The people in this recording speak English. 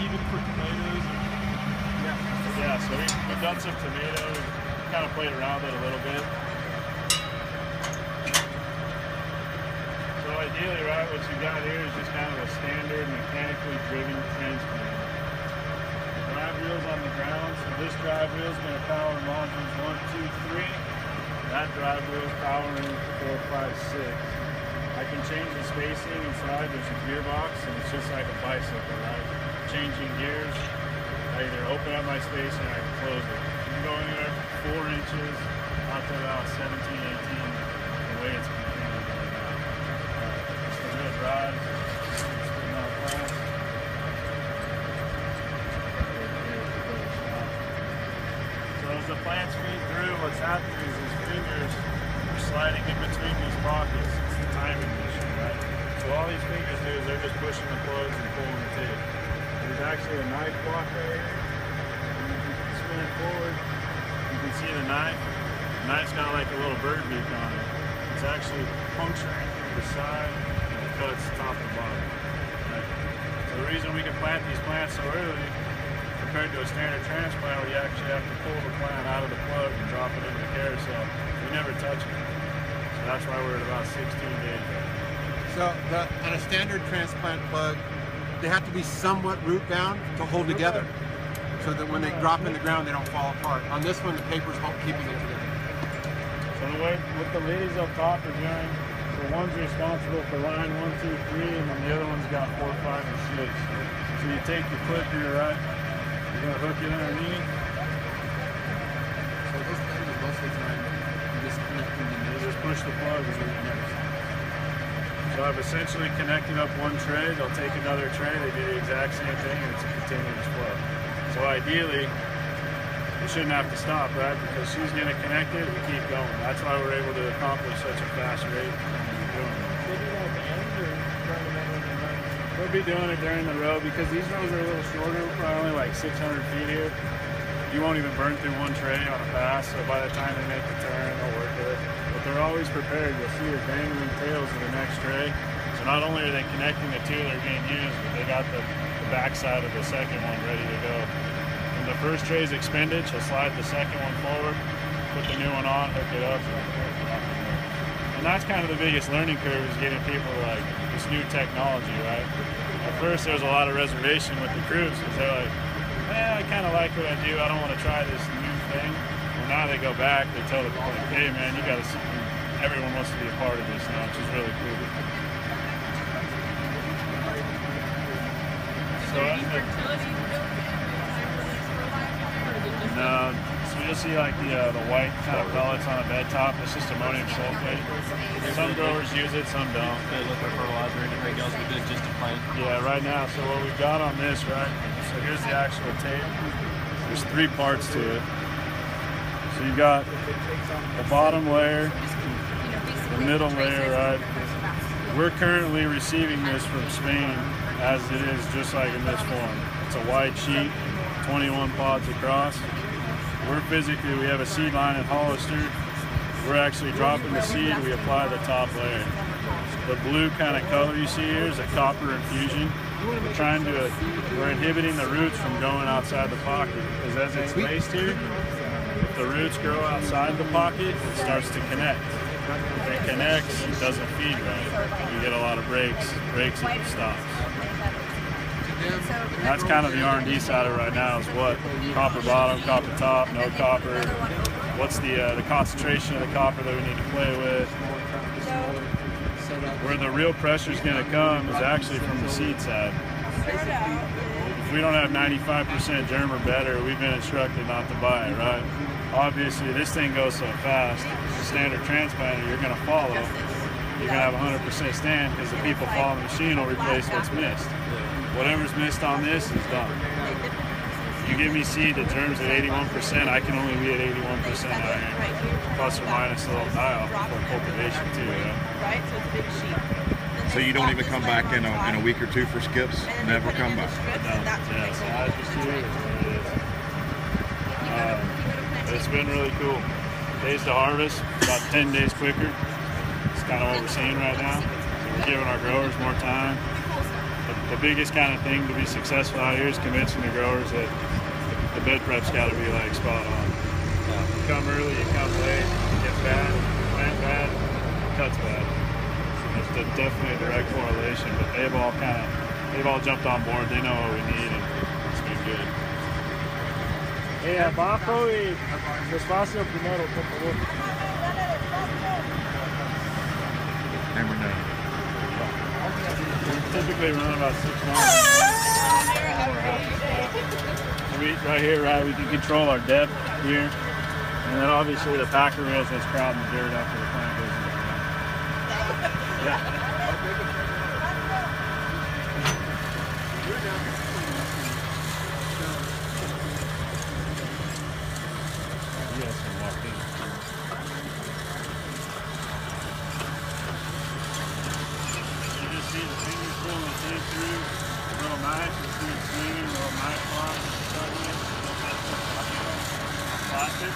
even for tomatoes? Yeah, so we've done some tomatoes, kind of played around with it a little bit. So ideally, right, what you got here is just kind of a standard mechanically driven transplant. Drive wheels on the ground, so this drive wheel is going to power modules 1, 2, 3. That drive wheel is powering 4, 5, 6. I can change the spacing inside. There's a gearbox, and it's just like a bicycle, right? Changing gears, I either open up my space or I can close it. You can go anywhere from 4 inches out to about 17, 18, the way it's configured right now. Just the real drive, spinning out fast. So as the plants feed through, what's happening is these fingers are sliding in between these pockets. It's the timing issue, right? So all these fingers do is they're just pushing the plugs and pulling the tape. There's actually a knife block right here. And if you spin it forward, you can see the knife. The knife's got like a little bird beak on it. It's actually puncturing through the side and it cuts top to bottom. Right? So the reason we can plant these plants so early compared to a standard transplant where you actually have to pull the plant out of the plug and drop it into the carousel, we never touch it. So that's why we're at about 16 days right now. So on a standard transplant plug, they have to be somewhat root bound to hold together, so that when they drop in the ground, they don't fall apart. On this one, the paper's keeping it together. So the way what the ladies up top are doing, so one's responsible for line 1, 2, 3, and then the other one's got 4, 5, and 6. So you take your clip here, right? You're gonna hook it underneath. So this thing is most of the time you just connect them to You just push the plug and it connects. So I've essentially connected up one tray, they'll take another tray, they do the exact same thing, and it's a continuous flow. So ideally, you shouldn't have to stop, right? Because she's going to connect it, we keep going. That's why we're able to accomplish such a fast rate when we're doing it. We'll be doing it during the row because these rows are a little shorter, probably only like 600 feet here. You won't even burn through one tray on a pass, so by the time they make the turn, they'll work with it. But they're always prepared. You'll see the dangling tails of the next tray. So not only are they connecting the two that are being used, but they got the backside of the second one ready to go. When the first tray is expended, she'll slide the second one forward, put the new one on, hook it up, and that's kind of the biggest learning curve, is getting people to like this new technology, right? At first there was a lot of reservation with the crews because they're like, I kind of like what I do, I don't want to try this new thing. Well, now they go back, they tell the public, hey man, you got to see, everyone wants to be a part of this now, which is really cool. So no, so you'll see like the white kind of pellets on a bed top. It's just ammonium sulfate. Some growers use it, some don't. They look for fertilizer and everything else we did just to plant. Yeah, right now. So what we've got on this, right? So here's the actual tape. There's 3 parts to it. So you've got the bottom layer, the middle layer, right? We're currently receiving this from Spain as it is, just like in this form. It's a wide sheet, 21 pods across. We have a seed line at Hollister. We're actually dropping the seed, we apply the top layer. The blue kind of color you see here is a copper infusion. We're inhibiting the roots from going outside the pocket, because as it's laced here, if the roots grow outside the pocket, it starts to connect. If it connects, it doesn't feed right. You get a lot of breaks if it stops. And that's kind of the R&D side of it right now, is what copper bottom, copper top, no copper. What's the concentration of the copper that we need to play with. Where the real pressure is going to come is actually from the seed side. If we don't have 95% germ or better, we've been instructed not to buy it, right? Obviously, this thing goes so fast. The standard transplanter, you're going to follow. You're going to have 100% stand because the people following the machine will replace what's missed. Whatever's missed on this is done. You give me seed that germs at 81%, I can only be at 81% out here. Plus or minus a little die-off for cultivation too. Right, so it's a big sheet. So you don't even come back in a week or 2 for skips? Never come back? Yeah, so I just do it. It's been really cool. Days to harvest, about 10 days quicker. It's kind of what we're seeing right now. So we're giving our growers more time. the biggest kind of thing to be successful out here is convincing the growers that the bed prep's got to be like spot on. You come early, you come late, it gets bad, plant bad, cuts bad. So there's definitely a direct correlation, but they've all jumped on board. They know what we need, and it's been good. Abajo y despacio primero, por favor. Hammer down. We typically run about 6 months. Right here, right, we can control our depth here. And then obviously the packer wheels that's crowding the dirt after the plant goes in the ground. Yeah. Yes, and walk in. You just see the fingers pulling the thing through, a little knife, you see it swinging, a little knife line, plastic.